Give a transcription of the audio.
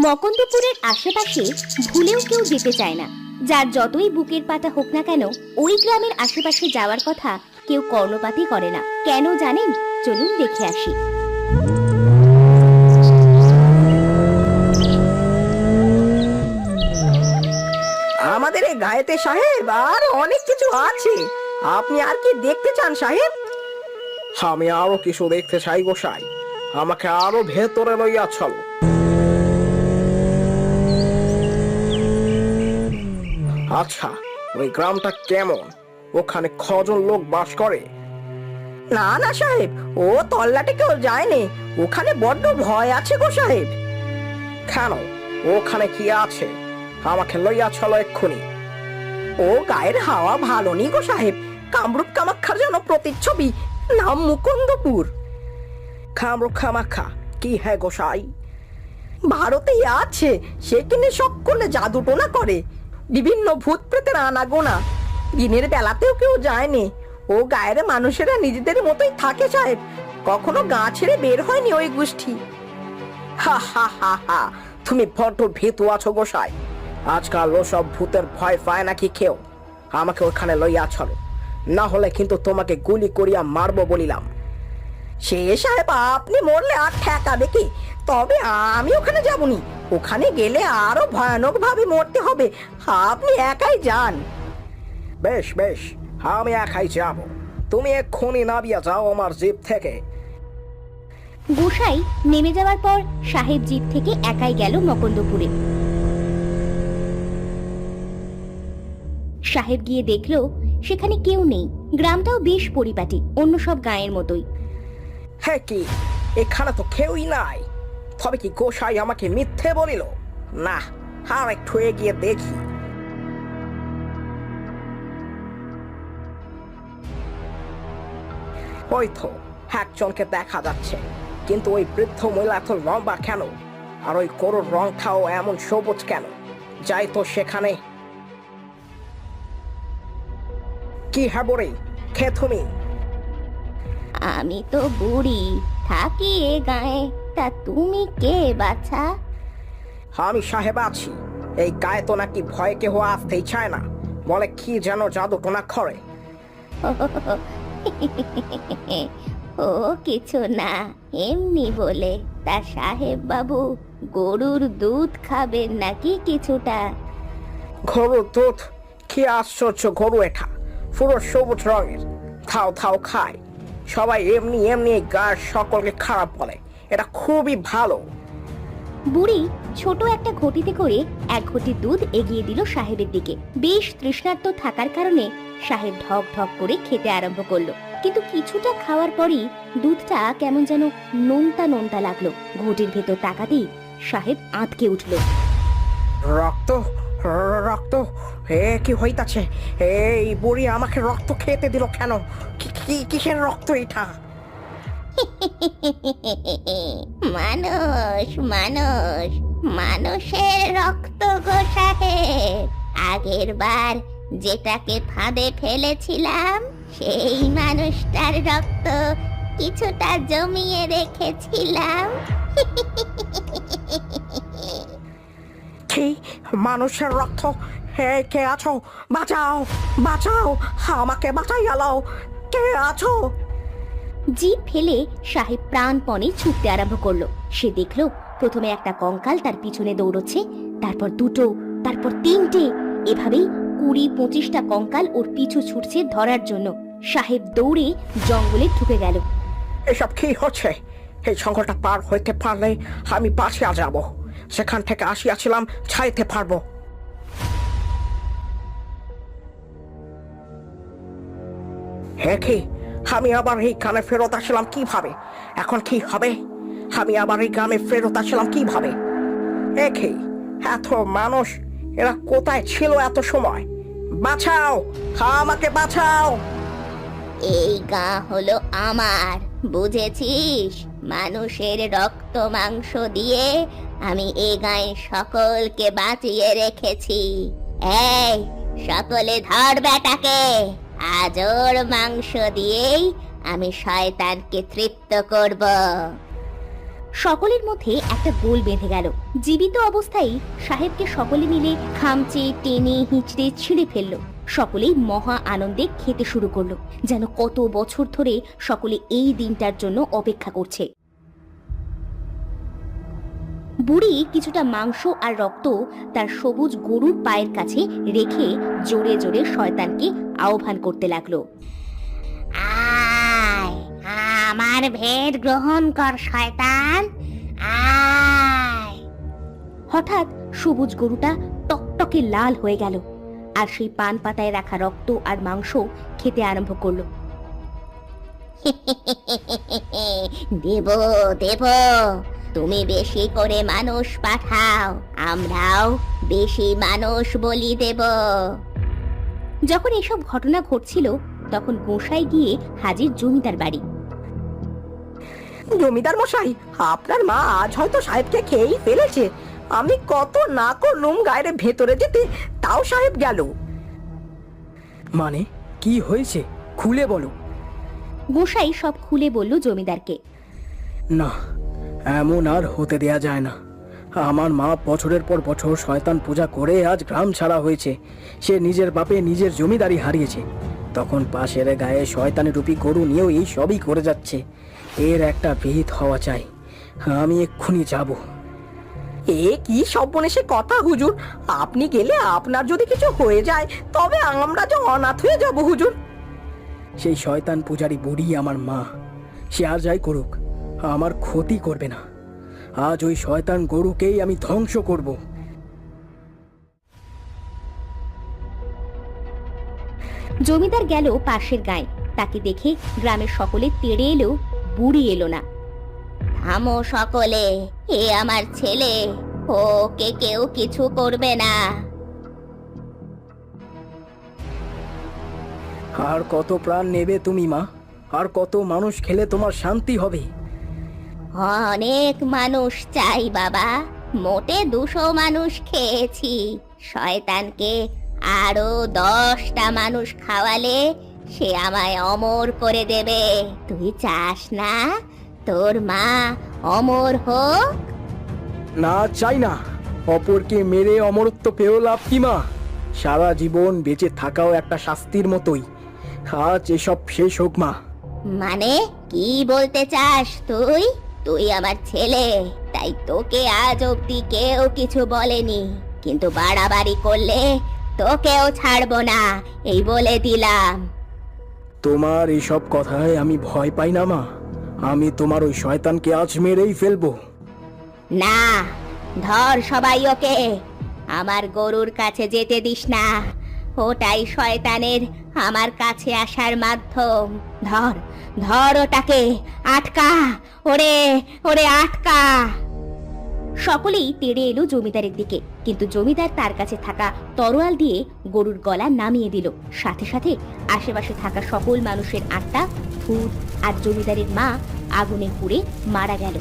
মকন্দপুরের আশেপাশে ভুলেও কেউ যেতে চায় না। যার যতই বুকের পাতা হোক না কেন, ওই গ্রামের আশেপাশে যাওয়ার কথা কেউ কর্ণপাতই করে না। কেন জানেন? চলুন দেখে আসি। আমাদের এই গায়েতে সাহেব আর অনেক কিছু আছে। আপনি আর কি দেখতে চান সাহেব? আমি আরো কিছু দেখতে চাই গোসাই, আমাকে আরো ভেতরে লইয়া চলো। আচ্ছা, ওই গ্রামটা কেমন? ওখানে কজন লোক বাস করে? না না সাহেব, ও তল্লাটে কেউ যায়নি। ওখানে বড্ড ভয় আছে গো সাহেব। কেন? ওখানে কি আছে? আমাকে লইয়া চলো এক্ষুনি। ও গায়ের হাওয়া ভালো নি গো সাহেব। কামরূপ কামাখ্যার যেন প্রতিচ্ছবি, নাম মুকুন্দপুর। কামরূপ কামাখ্যা কি হে গোসাই? ভারতেই আছে। সেখানে সকলে জাদু টোনা করে, বিভিন্ন ভূত প্রেতের আনাগোনা। দিনের বেলাতেও কেউ যায়নি। ও গায়ের মানুষেরা নিজেদের মতোই থাকে সাহেব। কখনো গা ছেড়ে বের হয়নি ওই গোষ্ঠী। হা হা হা হা, তুমি বড্ড ভীতু আছো গোসাই। আজকাল ওসব ভূতের ভয় পায় নাকি কেউ? আমাকে ওখানে লইয়া চলো, না হলে কিন্তু তোমাকে গুলি করিয়া মারবো বলিলাম। সে সাহেব, আপনি মরলে আর ঠেকাবে কি? তবে আমি ওখানে যাবনি। ওখানে গেলে আরো ভয়ানক ভাবে মরতে হবে। আপনি একাই যান। বেশ বেশ, আমি একাই যাব। তুমি এক্ষুনি নামিয়া যাও আমার জিপ থেকে। গোসাই নেমে যাওয়ার পর সাহেব জিপ থেকে একাই গেল মকন্দপুরে। সাহেব গিয়ে দেখলো সেখানে কেউ নেই। গ্রামটাও বেশ পরিপাটি, অন্য সব গাঁয়ের মতোই। হ্যাঁ, কি এখানে তো কেউই নাই? তবে কি গোসাই আমাকে মিথ্যে বলিল? না, আর একটু এগিয়ে দেখি। ওই তো একজনকে দেখা যাচ্ছে, কিন্তু ওই বৃদ্ধ মহিলা এত লম্বা কেন? আর ওই গরুর রংটাও এমন সবুজ কেন? যাই তো সেখানে। কি হ্যাঁ বরে, কে তুমি? আমি তো বুড়ি, থাকি এ গায়ে। তা তুমি কে বাছা? আমি সাহেব আছি। এই গায়ে তো নাকি ভয়ে কেহ আসতেই চায় না, বলে কি যেন জাদু টোনা করে। ও কিছু না, এমনি বলে। তা সাহেব বাবু, গরুর দুধ খাবেন নাকি কিছুটা? গরুর দুধ? কি আশ্চর্য গরু এটা, পুরো সবুজ রঙের। থাও থাও খায়। সবাই এমনি এমনি গায়ের সকলকে খারাপ বলে, এটা খুবই ভালো। বুড়ি ছোট একটা ঘটিতে করে এক ঘটি দুধ এগিয়ে দিল সাহেবের দিকে। বেশ তৃষ্ণার্ত থাকার কারণে সাহেব ঢক ঢক করে খেতে আরম্ভ করলো। কিন্তু কিছুটা খাওয়ার পরই দুধটা কেমন যেন নোনতা নোনতা লাগলো। ঘটির ভেতর তাকাতেই সাহেব আঁতকে উঠল। রক্ত, রক্ত! এ কি হইতাছে? এই বুড়ি আমাকে রক্ত খেতে দিল কেন? কিসের রক্ত এটা? মানুষ মানুষ মানুষের রক্ত গো সাহেব। আগের বার যেটাকে ফাঁদে ফেলেছিলাম সেই মানুষটার রক্ত কিছুটা জমিয়ে রেখেছিলাম। কি মানুষের রক্ত? হে, কে আছো? বাঁচাও, বাঁচাও, আমাকে বাঁচাইয়া লও। কে আছো? জিভ ফেলে সাহেব প্রাণপণে ছুটতে আরম্ভ করলো। সে দেখলো প্রথমে একটা কঙ্কাল তার পিছনে দৌড়চ্ছে, তারপর দুটো, তারপর তিনটে। এভাবেই 20-25টা কঙ্কাল ওর পিছু ছুটছে ধরার জন্য। সাহেব দৌড়ে জঙ্গলে ঢুকে গেল। এসব কি হচ্ছে? এই জঙ্গলটা পার হইতে পারলে আমি বাঁচিয়া যাব। সেখান থেকে আসিয়াছিলাম, ছাইতে পারবো। হ্যাঁ, কি আমি আবার এই গ্রামে ফেরত আসলাম কিভাবে? এখন কি হবে? আমি আবার এই গ্রামে ফেরত আসলাম কিভাবে? কি এত মানুষ, এরা কোথায় ছিল এত সময়? বাঁচাও, আমাকে বাঁচাও! এই গা হলো আমার, বুঝেছিস? মানুষের রক্ত মাংস দিয়ে আমি এই গায়ে সকলকে বাঁচিয়ে রেখেছি। এই সকলে ধর বেটাকে, আজ ওর মাংস দিয়েই আমি শয়তানকে তৃপ্ত করব। সকলের মধ্যে একটা গোল বেঁধে গেল। জীবিত অবস্থায় সাহেবকে সকলে মিলে খামচে টেনে হিঁচড়ে ছিঁড়ে ফেললো। সকলেই মহা আনন্দে খেতে শুরু করলো, যেন কত বছর ধরে সকলে এই দিনটার জন্য অপেক্ষা করছে। বুড়ি কিছুটা মাংস আর রক্ত তার সবুজ গরুর পায়ের কাছে রেখে জোরে জোরে শয়তানকে আহ্বান করতে লাগলো। আয়, আমার ভেট গ্রহণ কর শয়তান, আয়। হঠাৎ সবুজ গরুটা টকটকে লাল হয়ে গেল আর সেই পান পাতায় রাখা রক্ত আর মাংস খেতে আরম্ভ করলো। দেব দেব, তুমি বেশি করে মানুষ পাঠাও, আমরাও বেশি মানুষ বলি দেব। যখন এসব ঘটনা ঘটছিল তখন গোসাই গিয়ে হাজির জমিদার বাড়ি। জমিদার মশাই, আপনার মা আজ হয়তো সাহেবকে খেয়েই ফেলেছে। আমি কত না করলুম গায়ের ভেতরে যেতে, তাও সাহেব গেল। মানে কি হয়েছে খুলে বলো। গোসাই সব খুলে বলল জমিদারকে। না, এমন আর হতে দেয়া যায় না। আমার মা বছরের পর বছর শয়তান পূজা করে আজ গ্রাম ছাড়া হয়েছে। সে নিজের বাপে নিজের জমিদারি হারিয়েছে, তখন পাশের গায়ে শয়তানের রূপী গরু নিয়েও এই সবই করে যাচ্ছে। এর একটা বিহিত হওয়া চাই। আমি এক্ষুনি যাব। এ কি সর্বনেশে কথা হুজুর! আপনি গেলে আপনার যদি কিছু হয়ে যায় তবে আমরা যে অনাথ হয়ে যাব হুজুর। সেই শয়তান পূজারী বুড়ি আমার মা। সে আর যাই করুক, আমার ক্ষতি করবে না। আজ ওই শয়তান গরুকেই আমি ধ্বংস করব। জমিদার গেল পাশের গায়ে। তাকে দেখে গ্রামের সকলে তেড়ে এলেও বুড়ি এলো না। থামো সকলে, এ আমার ছেলে, ওকে কেউ কিছু করবে না। আর কত প্রাণ নেবে তুমি মা? আর কত মানুষ খেলে তোমার শান্তি হবে? অনেক মানুষ চাই বাবা, মোটে 200 মানুষ খেয়েছি। শয়তানকে আরো 10টা মানুষ খাওয়ালে সে আমায় অমর করে দেবে। তুই চাস না তোর মা অমর হোক? না, চাই না। অপরকে মেরে অমরত্ব পেয়েও লাভ কি মা? সারা জীবন বেঁচে থাকাও একটা শাস্তির মতোই। আজ এসব শেষ হোক মা। মানে কি বলতে চাস তুই? তুই আমার ছেলে, তাই তোকে আজ অব্দি কেউ কিছু বলেনি, কিন্তু বাড়াবাড়ি করলে তোকেও ছাড়বো না, এই বলে দিলাম। তোমার এইসব কথায় আমি ভয় পাই না মা। আমি তোমার ওই শয়তানকে আজ মেরেই ফেলবো। না, ধর সবাই ওকে। আমার গরুর কাছে যেতে দিস না, ওটাই শয়তানের আমার কাছে আসার মাধ্যম। ধর ধর ওটাকে, আটকা, ওরে ওরে আটকা। সকলেই তেড়ে এলো জমিদারের দিকে, কিন্তু জমিদার তার কাছে থাকা তরোয়াল দিয়ে গরুর গলা নামিয়ে দিল। সাথে সাথে আশেপাশে থাকা সকল মানুষের আত্মা, ভূত আর জমিদারের মা আগুনে পুড়ে মারা গেল।